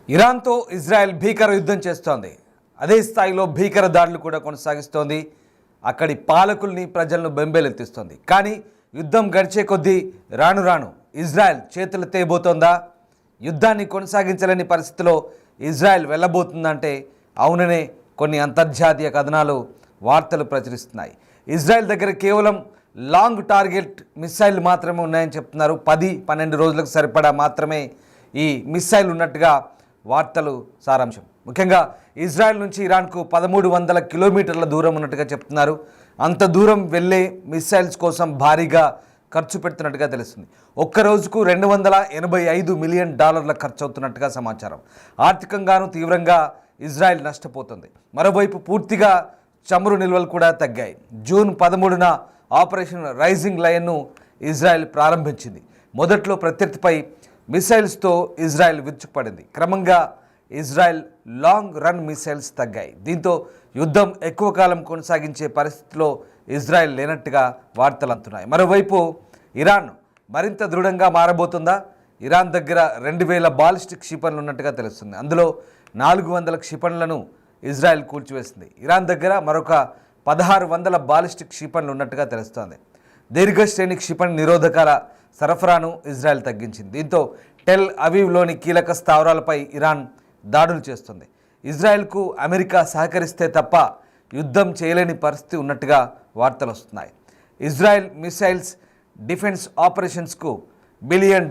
ఇరాన్తో Israel భీకర యుద్ధం చేస్తోంది. అదే స్థాయిలో భీకర దాడులు కూడా కొనసాగిస్తోంది. అక్కడి పాలకుల్ని ప్రజలను బెంబేలెత్తిస్తోంది. కానీ యుద్ధం గడిచే కొద్దీ రాను రాను ఇజ్రాయెల్ చేతులు తేబోతోందా? యుద్ధాన్ని కొనసాగించలేని పరిస్థితిలో ఇజ్రాయెల్ వెళ్ళబోతుందంటే అవుననే కొన్ని అంతర్జాతీయ కథనాలు వార్తలు ప్రచురిస్తున్నాయి. ఇజ్రాయెల్ దగ్గర కేవలం లాంగ్ టార్గెట్ మిస్సైల్ మాత్రమే ఉన్నాయని చెప్తున్నారు. 10-12 రోజులకు సరిపడా మాత్రమే ఈ మిస్సైల్ ఉన్నట్టుగా వార్తలు సారాంశం. ముఖ్యంగా ఇజ్రాయెల్ నుంచి ఇరాన్కు 1300 కిలోమీటర్ల దూరం ఉన్నట్టుగా చెప్తున్నారు. అంత దూరం వెళ్ళే మిస్సైల్స్ కోసం భారీగా ఖర్చు పెడుతున్నట్టుగా తెలుస్తుంది. ఒక్క రోజుకు $285 మిలియన్ ఖర్చు అవుతున్నట్టుగా సమాచారం. ఆర్థికంగానూ తీవ్రంగా ఇజ్రాయెల్ నష్టపోతుంది. మరోవైపు పూర్తిగా చమురు నిల్వలు కూడా తగ్గాయి. జూన్ 13న ఆపరేషన్ రైజింగ్ లయన్ను ఇజ్రాయెల్ ప్రారంభించింది. మొదట్లో ప్రత్యర్థిపై మిసైల్స్తో ఇజ్రాయెల్ విరుచుకుపడింది. క్రమంగా ఇజ్రాయెల్ లాంగ్ రన్ మిసైల్స్ తగ్గాయి. దీంతో యుద్ధం ఎక్కువ కాలం కొనసాగించే పరిస్థితిలో ఇజ్రాయెల్ లేనట్టుగా వార్తలు అందుతున్నాయి. మరోవైపు ఇరాన్ మరింత దృఢంగా మారబోతుందా? ఇరాన్ దగ్గర 2000 బాలిస్టిక్ క్షిపణులు ఉన్నట్టుగా తెలుస్తుంది. అందులో 400 క్షిపణులను ఇజ్రాయెల్ కూల్చివేసింది. ఇరాన్ దగ్గర మరొక 1600 బాలిస్టిక్ క్షిపణులు ఉన్నట్టుగా తెలుస్తోంది. దీర్ఘశ్రేణి క్షిపణి నిరోధకాల సరఫరాను ఇజ్రాయెల్ తగ్గించింది. దీంతో టెల్ అవీవ్లోని కీలక స్థావరాలపై ఇరాన్ దాడులు చేస్తుంది. ఇజ్రాయెల్కు అమెరికా సహకరిస్తే తప్ప యుద్ధం చేయలేని పరిస్థితి ఉన్నట్టుగా వార్తలు వస్తున్నాయి. ఇజ్రాయెల్ మిసైల్స్ డిఫెన్స్ ఆపరేషన్స్కు $1 బిలియన్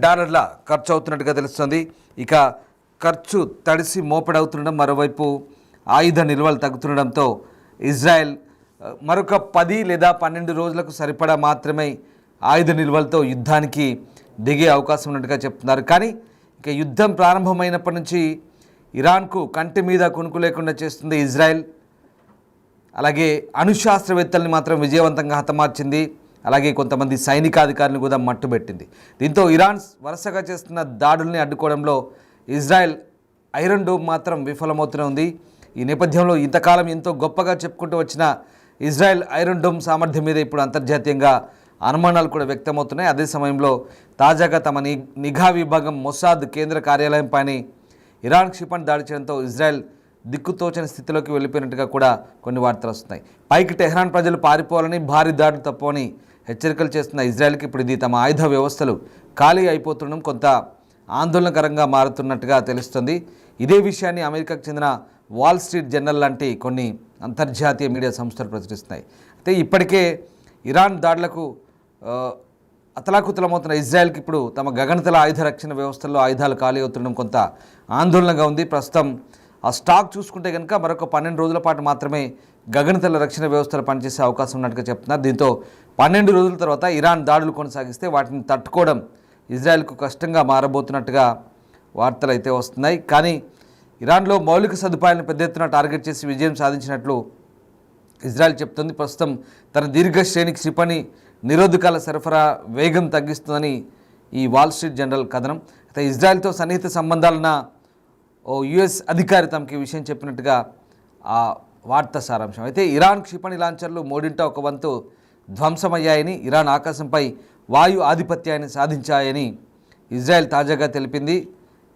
ఖర్చు అవుతున్నట్టుగా తెలుస్తుంది. ఇక ఖర్చు తడిసి మోపెడవుతుండడం, మరోవైపు ఆయుధ నిల్వలు తగ్గుతుండడంతో ఇజ్రాయెల్ మరొక 10 లేదా 12 రోజులకు సరిపడా మాత్రమే ఆయుధ నిల్వలతో యుద్ధానికి దిగే అవకాశం ఉన్నట్టుగా చెప్తున్నారు. కానీ ఇక యుద్ధం ప్రారంభమైనప్పటి నుంచి ఇరాన్కు కంటి మీద కునుకు లేకుండా చేస్తుంది ఇజ్రాయెల్. అలాగే అణుశాస్త్రవేత్తల్ని మాత్రం విజయవంతంగా హతమార్చింది. అలాగే కొంతమంది సైనికాధికారులను కూడా మట్టుబెట్టింది. దీంతో ఇరాన్ వరుసగా చేస్తున్న దాడుల్ని అడ్డుకోవడంలో ఇజ్రాయెల్ ఐరన్ డోమ్ మాత్రం విఫలమవుతూనే ఉంది. ఈ నేపథ్యంలో ఇంతకాలం ఎంతో గొప్పగా చెప్పుకుంటూ వచ్చిన ఇజ్రాయెల్ ఐరన్ డోమ్ సామర్థ్యం మీద ఇప్పుడు అంతర్జాతీయంగా అనుమానాలు కూడా వ్యక్తమవుతున్నాయి. అదే సమయంలో తాజాగా తమ నిఘా విభాగం మొసాద్ కేంద్ర కార్యాలయంపైన ఇరాన్ క్షిపణి దాడి చేయడంతో ఇజ్రాయెల్ దిక్కుతోచని స్థితిలోకి వెళ్ళిపోయినట్టుగా కూడా కొన్ని వార్తలు వస్తున్నాయి. పైకి టెహ్రాన్ ప్రజలు పారిపోవాలని, భారీ దాడులు తప్పని హెచ్చరికలు చేస్తున్న ఇజ్రాయెల్కి ఇప్పుడు ఇది తమ ఆయుధ వ్యవస్థలు ఖాళీ అయిపోతుండడం కొంత ఆందోళనకరంగా మారుతున్నట్టుగా తెలుస్తుంది. ఇదే విషయాన్ని అమెరికాకు చెందిన వాల్ స్ట్రీట్ జర్నల్ లాంటి కొన్ని అంతర్జాతీయ మీడియా సంస్థలు ప్రచురిస్తున్నాయి. అయితే ఇప్పటికే ఇరాన్ దాడులకు అతలాకుతలమవుతున్న ఇజ్రాయెల్కి ఇప్పుడు తమ గగనతల ఆయుధ రక్షణ వ్యవస్థల్లో ఆయుధాలు ఖాళీ అవుతుండడం కొంత ఆందోళనగా ఉంది. ప్రస్తుతం ఆ స్టాక్ చూసుకుంటే కనుక మరొక 12 రోజుల పాటు మాత్రమే గగనతల రక్షణ వ్యవస్థలు పనిచేసే అవకాశం ఉన్నట్టుగా చెప్తున్నారు. దీంతో 12 రోజుల తర్వాత ఇరాన్ దాడులు కొనసాగిస్తే వాటిని తట్టుకోవడం ఇజ్రాయెల్కు కష్టంగా మారబోతున్నట్టుగా వార్తలు అయితే వస్తున్నాయి. కానీ ఇరాన్లో మౌలిక సదుపాయాలను పెద్ద ఎత్తున టార్గెట్ చేసి విజయం సాధించినట్లు ఇజ్రాయెల్ చెప్తుంది. ప్రస్తుతం తన దీర్ఘశ్రేణి క్షిపణి నిరోధకాల సరఫరా వేగం తగ్గిస్తుందని ఈ వాల్ స్ట్రీట్ జర్నల్ కథనం. అయితే ఇజ్రాయెల్తో సన్నిహిత సంబంధాలున్న ఓ యుఎస్ అధికారి తమకి విషయం చెప్పినట్టుగా ఆ వార్త సారాంశం. అయితే ఇరాన్ క్షిపణి లాంచర్లు మూడింట ఒక వంతు ధ్వంసమయ్యాయని, ఇరాన్ ఆకాశంపై వాయు ఆధిపత్యాన్ని సాధించాయని ఇజ్రాయెల్ తాజాగా తెలిపింది.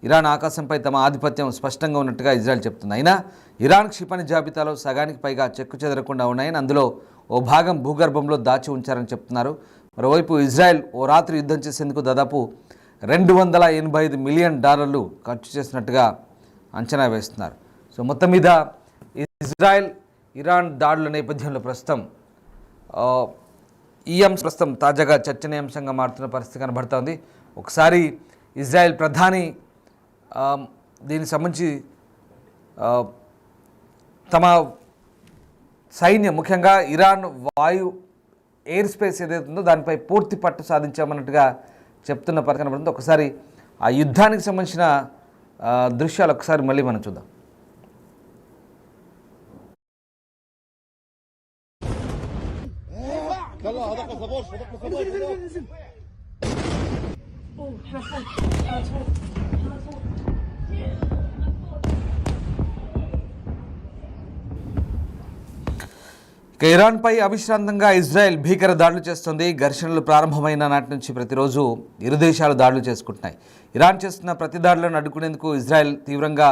ఇరాన్ ఆకాశంపై తమ ఆధిపత్యం స్పష్టంగా ఉన్నట్టుగా ఇజ్రాయెల్ చెప్తుంది. అయినా ఇరాన్ క్షిపణి జాబితాలో సగానికి పైగా చెక్కు చెదరకుండా ఉన్నాయని, అందులో ఓ భాగం భూగర్భంలో దాచి ఉంచారని చెప్తున్నారు. మరోవైపు ఇజ్రాయెల్ ఓ రాత్రి యుద్ధం చేసేందుకు దాదాపు $285 మిలియన్ ఖర్చు చేసినట్టుగా అంచనా వేస్తున్నారు. సో మొత్తం మీద ఇజ్రాయెల్ ఇరాన్ దాడుల నేపథ్యంలో ప్రస్తుతం ఈ అంశం ప్రస్తుతం తాజాగా చర్చనీయాంశంగా మారుతున్న పరిస్థితి కనబడుతోంది. ఒకసారి ఇజ్రాయెల్ ప్రధాని దీనికి సంబంధించి తమ సైన్యం ముఖ్యంగా ఇరాన్ ఎయిర్ స్పేస్ ఏదైతే ఉందో దానిపై పూర్తి పట్టు సాధించామన్నట్టుగా చెప్తున్న పరిస్థితి కనబడుతుంది. ఒకసారి ఆ యుద్ధానికి సంబంధించిన దృశ్యాలు ఒకసారి మళ్ళీ మనం చూద్దాం. ఇరాన్పై అవిశ్రాంతంగా ఇజ్రాయెల్ భీకర దాడులు చేస్తుంది. ఘర్షణలు ప్రారంభమైన నాటి నుంచి ప్రతిరోజు ఇరు దేశాలు దాడులు చేసుకుంటున్నాయి. ఇరాన్ చేస్తున్న ప్రతి దాడులను అడ్డుకునేందుకు ఇజ్రాయెల్ తీవ్రంగా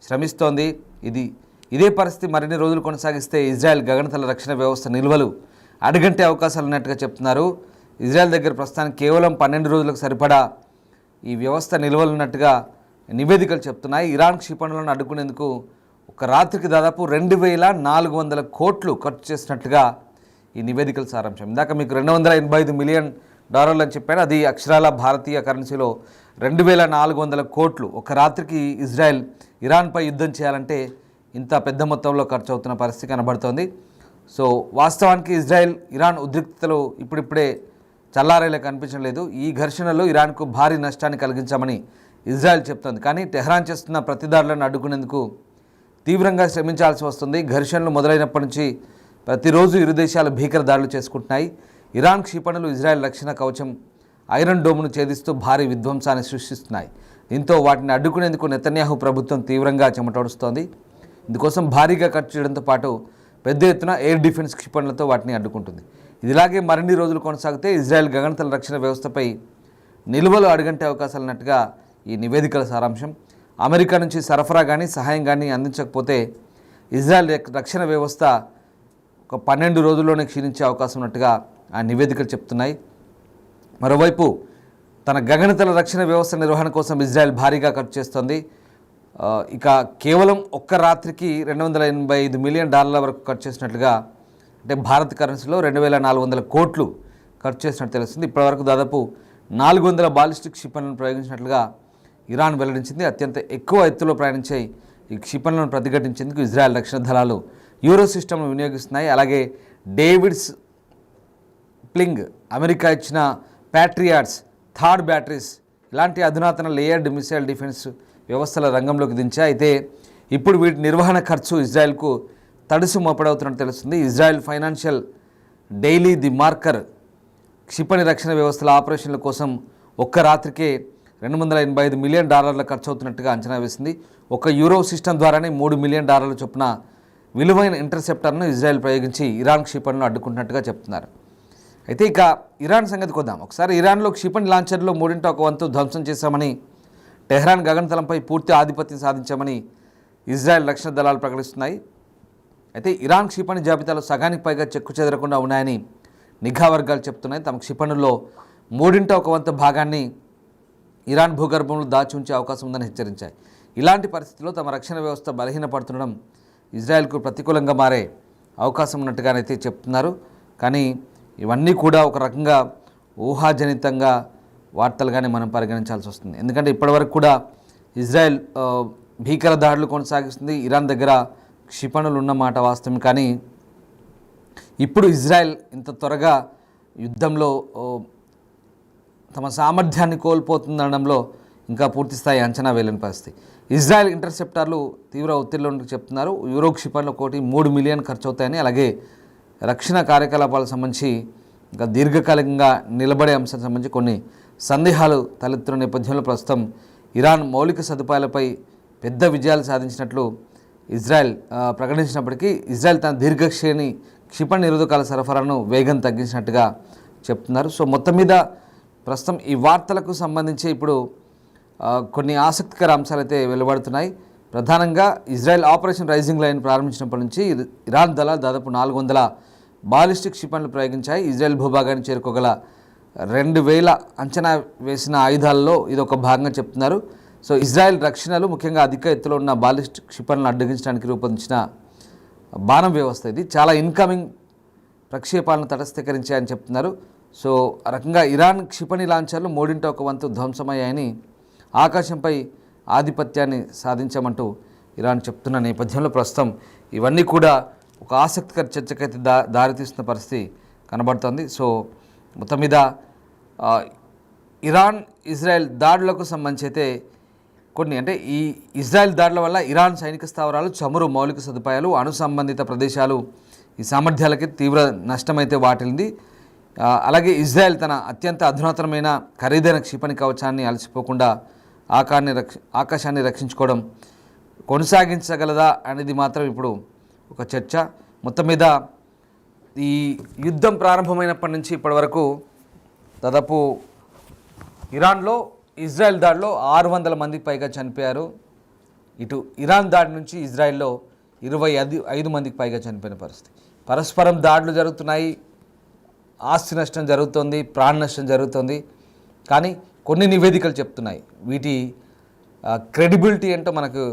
శ్రమిస్తోంది. ఇదే పరిస్థితి మరిన్ని రోజులు కొనసాగిస్తే ఇజ్రాయెల్ గగనతల రక్షణ వ్యవస్థ నిల్వలు అడుగంటే అవకాశాలు ఉన్నట్టుగా చెప్తున్నారు. ఇజ్రాయెల్ దగ్గర ప్రస్తుతానికి కేవలం 12 రోజులకు సరిపడా ఈ వ్యవస్థ నిల్వలు ఉన్నట్టుగా నివేదికలు చెప్తున్నాయి. ఇరాన్ క్షిపణులను అడ్డుకునేందుకు ఒక రాత్రికి దాదాపు 2400 కోట్లు ఖర్చు చేసినట్లుగా ఈ నివేదికల సారాంశం. ఇందాక మీకు $285 మిలియన్ అని చెప్పాను. అది అక్షరాల భారతీయ కరెన్సీలో 2400 కోట్లు. ఒక రాత్రికి ఇరాన్పై యుద్ధం చేయాలంటే ఇంత పెద్ద మొత్తంలో ఖర్చు అవుతున్న పరిస్థితి కనబడుతోంది. సో వాస్తవానికి ఇరాన్ ఉద్రిక్తతలు ఇప్పుడిప్పుడే చల్లారేలా కనిపించడం లేదు. ఈ ఘర్షణలో ఇరాన్కు భారీ నష్టాన్ని కలిగించామని ఇజ్రాయెల్ చెప్తోంది. కానీ టెహ్రాన్ చేస్తున్న ప్రతిదాడులను అడ్డుకునేందుకు తీవ్రంగా శ్రమించాల్సి వస్తుంది. ఘర్షణలు మొదలైనప్పటి నుంచి ప్రతిరోజు ఇరు దేశాలు భీకర దాడులు చేసుకుంటున్నాయి. ఇరాన్ క్షిపణులు ఇజ్రాయెల్ రక్షణ కవచం ఐరన్ డోమ్ను ఛేదిస్తూ భారీ విధ్వంసాన్ని సృష్టిస్తున్నాయి. దీంతో వాటిని అడ్డుకునేందుకు నెతన్యాహు ప్రభుత్వం తీవ్రంగా చెమటోడుస్తోంది. ఇందుకోసం భారీగా ఖర్చు చేయడంతో పాటు పెద్ద ఎత్తున ఎయిర్ డిఫెన్స్ క్షిపణులతో వాటిని అడ్డుకుంటుంది. ఇదిలాగే మరిన్ని రోజులు కొనసాగితే ఇజ్రాయెల్ గగనతల రక్షణ వ్యవస్థపై నిల్వలు అడుగంటే అవకాశాలు ఉన్నట్టుగా ఈ నివేదికల సారాంశం. అమెరికా నుంచి సరఫరా కానీ సహాయం కానీ అందించకపోతే ఇజ్రాయెల్ రక్షణ వ్యవస్థ ఒక 12 రోజుల్లోనే క్షీణించే అవకాశం ఉన్నట్టుగా ఆ నివేదికలు చెప్తున్నాయి. మరోవైపు తన గగనతల రక్షణ వ్యవస్థ నిర్వహణ కోసం ఇజ్రాయెల్ భారీగా ఖర్చు చేస్తోంది. ఇక కేవలం ఒక్క రాత్రికి $285 మిలియన్ వరకు ఖర్చు చేసినట్లుగా, అంటే భారత కరెన్సీలో 2400 కోట్లు ఖర్చు చేసినట్టు తెలుస్తుంది. ఇప్పటివరకు దాదాపు 400 బాలిస్టిక్ క్షిపణులను ప్రయోగించినట్లుగా ఇరాన్ వెల్లడించింది. అత్యంత ఎక్కువ ఎత్తులో ప్రయాణించే ఈ క్షిపణులను ప్రతిఘటించేందుకు ఇజ్రాయెల్ రక్షణ దళాలు యూరో సిస్టమ్ను వినియోగిస్తున్నాయి. అలాగే డేవిడ్స్ ప్లింగ్, అమెరికా ఇచ్చిన ప్యాట్రియాట్స్, థాడ్ బ్యాటరీస్ ఇలాంటి అధునాతన లేయర్డ్ మిసైల్ డిఫెన్స్ వ్యవస్థల రంగంలోకి దించాయి. అయితే ఇప్పుడు వీటి నిర్వహణ ఖర్చు ఇజ్రాయెల్కు తడుసు మోపడవుతున్నట్టు తెలుస్తుంది. Israel financial daily the marker క్షిపణి రక్షణ వ్యవస్థల ఆపరేషన్ల కోసం ఒక్క రాత్రికే $285 మిలియన్ ఖర్చు అవుతున్నట్టుగా అంచనా వేసింది. ఒక యూరో సిస్టమ్ ద్వారానే $3 మిలియన్ చొప్పున విలువైన ఇంటర్సెప్టర్ను ఇజ్రాయెల్ ప్రయోగించి ఇరాన్ క్షిపణులను అడ్డుకుంటున్నట్టుగా చెప్తున్నారు. అయితే ఇక ఇరాన్ సంగతి కొద్దాం. ఒకసారి ఇరాన్లో క్షిపణి లాంచర్లో 1/3 ధ్వంసం చేశామని, టెహ్రాన్ గగనతలంపై పూర్తి ఆధిపత్యం సాధించామని ఇజ్రాయెల్ రక్షణ దళాలు ప్రకటిస్తున్నాయి. అయితే ఇరాన్ క్షిపణి జాబితాలో సగానికి పైగా చెక్కు చెదరకుండా ఉన్నాయని నిఘా వర్గాలు చెప్తున్నాయి. తమ క్షిపణుల్లో 1/3 భాగాన్ని ఇరాన్ భూగర్భంలో దాచి ఉంచే అవకాశం ఉందని హెచ్చరించాయి. ఇలాంటి పరిస్థితుల్లో తమ రక్షణ వ్యవస్థ బలహీనపడుతుండడం ఇజ్రాయెల్కు ప్రతికూలంగా మారే అవకాశం ఉన్నట్టుగానైతే చెప్తున్నారు. కానీ ఇవన్నీ కూడా ఒక రకంగా ఊహాజనితంగా వార్తలుగానే మనం పరిగణించాల్సి వస్తుంది. ఎందుకంటే ఇప్పటివరకు కూడా ఇజ్రాయెల్ భీకర దాడులు కొనసాగిస్తుంది. ఇరాన్ దగ్గర క్షిపణులు ఉన్నమాట వాస్తవం. కానీ ఇప్పుడు ఇజ్రాయెల్ ఇంత త్వరగా యుద్ధంలో తమ సామర్థ్యాన్ని కోల్పోతుందనడంలో ఇంకా పూర్తిస్థాయి అంచనా వేయలేని పరిస్థితి. ఇజ్రాయెల్ ఇంటర్సెప్టార్లు తీవ్ర ఒత్తిడిలో చెప్తున్నారు. యూరో క్షిపణులు ఒకటి $3 మిలియన్ ఖర్చు అవుతాయని, అలాగే రక్షణ కార్యకలాపాలకు సంబంధించి ఇంకా దీర్ఘకాలికంగా నిలబడే అంశానికి సంబంధించి కొన్ని సందేహాలు తలెత్తున్న నేపథ్యంలో ప్రస్తుతం ఇరాన్ మౌలిక సదుపాయాలపై పెద్ద విజయాలు సాధించినట్లు ఇజ్రాయెల్ ప్రకటించినప్పటికీ ఇజ్రాయెల్ తన దీర్ఘశ్రేణి క్షిపణి నిరోధకాల సరఫరాను వేగం తగ్గించినట్టుగా చెప్తున్నారు. సో మొత్తం మీద ప్రస్తుతం ఈ వార్తలకు సంబంధించి ఇప్పుడు కొన్ని ఆసక్తికర అంశాలు అయితే వెలువడుతున్నాయి. ప్రధానంగా ఇజ్రాయెల్ ఆపరేషన్ రైజింగ్ లైన్ ప్రారంభించినప్పటి నుంచి ఇరాన్ దళాలు దాదాపు 400 బాలిస్టిక్ క్షిపణులు ప్రయోగించాయి. ఇజ్రాయెల్ భూభాగాన్ని చేరుకోగల 2000 అంచనా వేసిన ఆయుధాలలో ఇది ఒక భాగంగా చెప్తున్నారు. సో ఇజ్రాయెల్ రక్షణలు ముఖ్యంగా అధిక ఎత్తులో ఉన్న బాలిస్టిక్ క్షిపణులను అడ్డగించడానికి రూపొందించిన బాణం వ్యవస్థ ఇది. చాలా ఇన్కమింగ్ ప్రక్షేపాలను తటస్థీకరించాయని చెప్తున్నారు. సో ఆ రకంగా ఇరాన్ క్షిపణి లాంచర్లు 1/3 ధ్వంసమయ్యాయని, ఆకాశంపై ఆధిపత్యాన్ని సాధించామంటూ ఇరాన్ చెప్తున్న నేపథ్యంలో ప్రస్తుతం ఇవన్నీ కూడా ఒక ఆసక్తికర చర్చకైతే దారితీస్తున్న పరిస్థితి కనబడుతోంది. సో మొత్తం మీద ఇరాన్ ఇజ్రాయెల్ దాడులకు సంబంధించి అయితే కొన్ని, అంటే ఈ ఇజ్రాయెల్ దాడుల వల్ల ఇరాన్ సైనిక స్థావరాలు, చమురు మౌలిక సదుపాయాలు, అణు సంబంధిత ప్రదేశాలు ఈ సామర్థ్యాలకి తీవ్ర నష్టమైతే వాటిల్లింది. అలాగే ఇజ్రాయెల్ తన అత్యంత అధునాతనమైన ఖరీదైన క్షిపణి కవచాన్ని అలసిపోకుండా ఆకాశాన్ని రక్షించుకోవడం కొనసాగించగలదా అనేది మాత్రం ఇప్పుడు ఒక చర్చ. మొత్తం మీద ఈ యుద్ధం ప్రారంభమైనప్పటి నుంచి ఇప్పటి వరకు దాదాపు ఇరాన్లో ఇజ్రాయెల్ దాడిలో 600 మందికి పైగా చనిపోయారు. ఇటు ఇరాన్ దాడి నుంచి ఇజ్రాయెల్లో 25 మందికి పైగా చనిపోయిన పరిస్థితి. పరస్పరం దాడులు జరుగుతున్నాయి, ఆస్తి నష్టం జరుగుతుంది, ప్రాణ నష్టం జరుగుతుంది. కానీ కొన్ని నివేదికలు చెప్తున్నాయి వీటి క్రెడిబిలిటీ ఏంటో మనకు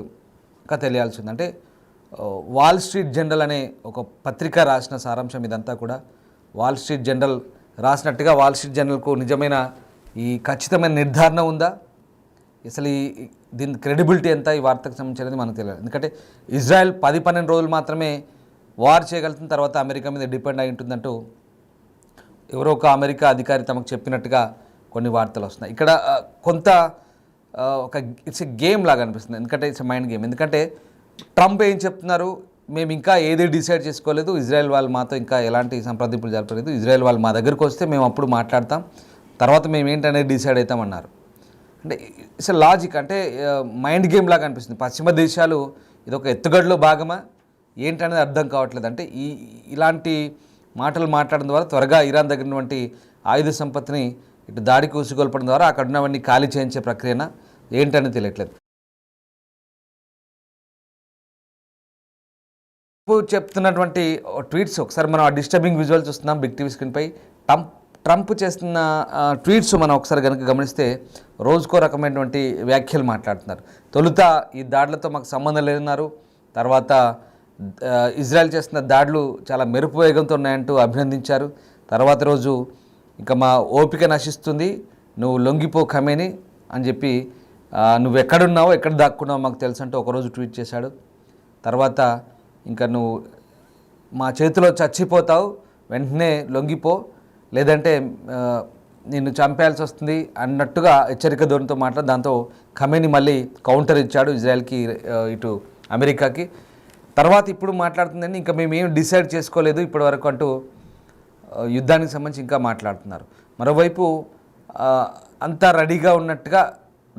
ఇంకా తెలియాల్సింది. అంటే వాల్ స్ట్రీట్ జర్నల్ అనే ఒక పత్రిక రాసిన సారాంశం ఇదంతా కూడా. వాల్ స్ట్రీట్ జర్నల్ రాసినట్టుగా వాల్ స్ట్రీట్ జర్నల్కు నిజమైన ఈ ఖచ్చితమైన నిర్ధారణ ఉందా, అసలు దీని క్రెడిబిలిటీ ఎంత, ఈ వార్తకు సంబంధించినది మనకు తెలియదు. ఎందుకంటే ఇజ్రాయెల్ 10-12 రోజులు మాత్రమే వార్ చేయగలుగుతున్న తర్వాత అమెరికా మీద డిపెండ్ అయి ఉంటుందంటూ ఎవరో ఒక అమెరికా అధికారి తమకు చెప్పినట్టుగా కొన్ని వార్తలు వస్తున్నాయి. ఇక్కడ కొంత ఒక ఇట్స్ ఎ గేమ్ లాగా అనిపిస్తుంది. ఎందుకంటే ఇట్స్ ఎ మైండ్ గేమ్. ఎందుకంటే ట్రంప్ ఏం చెప్తున్నారు, మేము ఇంకా ఏది డిసైడ్ చేసుకోలేదు, ఇజ్రాయెల్ వాళ్ళు మాతో ఇంకా ఎలాంటి సంప్రదింపులు జరపలేదు, ఇజ్రాయెల్ వాళ్ళు మా దగ్గరకు వస్తే మేము అప్పుడు మాట్లాడతాం, తర్వాత మేము ఏంటనేది డిసైడ్ అవుతామన్నారు. అంటే ఇట్స్ ఎ లాజిక్, అంటే మైండ్ గేమ్ లాగా అనిపిస్తుంది. పశ్చిమ దేశాలు ఇది ఒక ఎత్తుగడలో భాగమా ఏంటనేది అర్థం కావట్లేదు. అంటే ఇలాంటి మాటలు మాట్లాడడం ద్వారా త్వరగా ఇరాన్ దగ్గర ఉన్నటువంటి ఆయుధ సంపత్తిని ఇటు దాడికి ఉసుగొల్పడం ద్వారా అక్కడ ఉన్నవన్నీ ఖాళీ చేయించే ప్రక్రియన ఏంటనేది తెలియట్లేదు. చెప్తున్నటువంటి ట్వీట్స్ ఒకసారి మనం ఆ డిస్టర్బింగ్ విజువల్ చూస్తున్నాం బిగ్ టీవీ స్క్రీన్పై. ట్రంప్ చేస్తున్న ట్వీట్స్ మనం ఒకసారి కనుక గమనిస్తే రోజుకో రకమైనటువంటి వ్యాఖ్యలు మాట్లాడుతున్నారు. తొలుత ఈ దాడులతో మాకు సంబంధం లేదన్నారు, తర్వాత ఇజ్రాయెల్ చేస్తున్న దాడులు చాలా మెరుపు వేగంతో ఉన్నాయంటూ అభినందించారు. తర్వాత రోజు ఇంకా మా ఓపిక నశిస్తుంది, నువ్వు లొంగిపో ఖమేని అని చెప్పి నువ్వు ఎక్కడున్నావో ఎక్కడ దాక్కున్నావో మాకు తెలుసు అంటూ ఒకరోజు ట్వీట్ చేశాడు. తర్వాత ఇంకా నువ్వు మా చేతిలో చచ్చిపోతావు, వెంటనే లొంగిపో, లేదంటే నిన్ను చంపేయాల్సి వస్తుంది అన్నట్టుగా హెచ్చరిక ధోరణితో మాట్లాడి దాంతో ఖమేని మళ్ళీ కౌంటర్ ఇచ్చాడు ఇజ్రాయెల్కి, ఇటు అమెరికాకి. తర్వాత ఇప్పుడు మాట్లాడుతుందండి ఇంకా మేము ఏం డిసైడ్ చేసుకోలేదు ఇప్పటివరకు అంటూ యుద్ధానికి సంబంధించి ఇంకా మాట్లాడుతున్నారు. మరోవైపు అంతా రెడీగా ఉన్నట్టుగా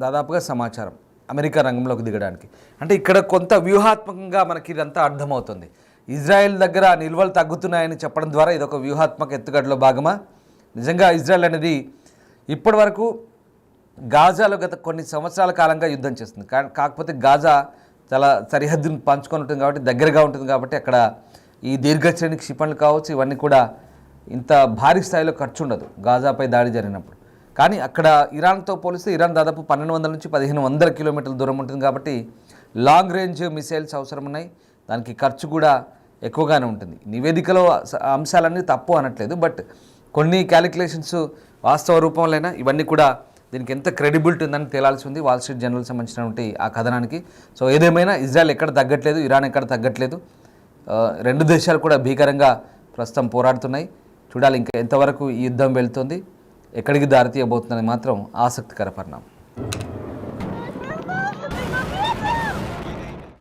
దాదాపుగా సమాచారం అమెరికా రంగంలోకి దిగడానికి. అంటే ఇక్కడ కొంత వ్యూహాత్మకంగా మనకి ఇదంతా అర్థమవుతుంది. ఇజ్రాయెల్ దగ్గర నిల్వలు తగ్గుతున్నాయని చెప్పడం ద్వారా ఇది ఒక వ్యూహాత్మక ఎత్తుగడలో భాగమా? నిజంగా ఇజ్రాయెల్ అనేది ఇప్పటి వరకు గాజాలో గత కొన్ని సంవత్సరాల కాలంగా యుద్ధం చేస్తుంది. కాకపోతే గాజా చాలా సరిహద్దును పంచుకొని ఉంటుంది కాబట్టి, దగ్గరగా ఉంటుంది కాబట్టి అక్కడ ఈ దీర్ఘశ్రేణి క్షిపణులు కావచ్చు ఇవన్నీ కూడా ఇంత భారీ స్థాయిలో ఖర్చు ఉండదు గాజాపై దాడి జరిగినప్పుడు. కానీ అక్కడ ఇరాన్తో పోలిస్తే ఇరాన్ దాదాపు 1200 నుంచి 1500 కిలోమీటర్ల దూరం ఉంటుంది కాబట్టి లాంగ్ రేంజ్ మిసైల్స్ అవసరం ఉన్నాయి, దానికి ఖర్చు కూడా ఎక్కువగానే ఉంటుంది. నివేదికలో అంశాలన్నీ తప్పు అనట్లేదు, బట్ కొన్ని క్యాలిక్యులేషన్స్ వాస్తవ రూపంలోనైనా ఇవన్నీ కూడా దీనికి ఎంత క్రెడిబిలిటీ ఉందని తేలాల్సి ఉంది వాల్ స్ట్రీట్ జర్నల్ సంబంధించినటువంటి ఆ కథనానికి. సో ఏదేమైనా ఇజ్రాయెల్ ఎక్కడ తగ్గట్లేదు, ఇరాన్ ఎక్కడ తగ్గట్లేదు, రెండు దేశాలు కూడా భీకరంగా ప్రస్తుతం పోరాడుతున్నాయి. చూడాలి ఇంకా ఎంతవరకు ఈ యుద్ధం వెళ్తుంది, ఎక్కడికి దారితీయబోతుందని మాత్రం ఆసక్తికర పరిణామం.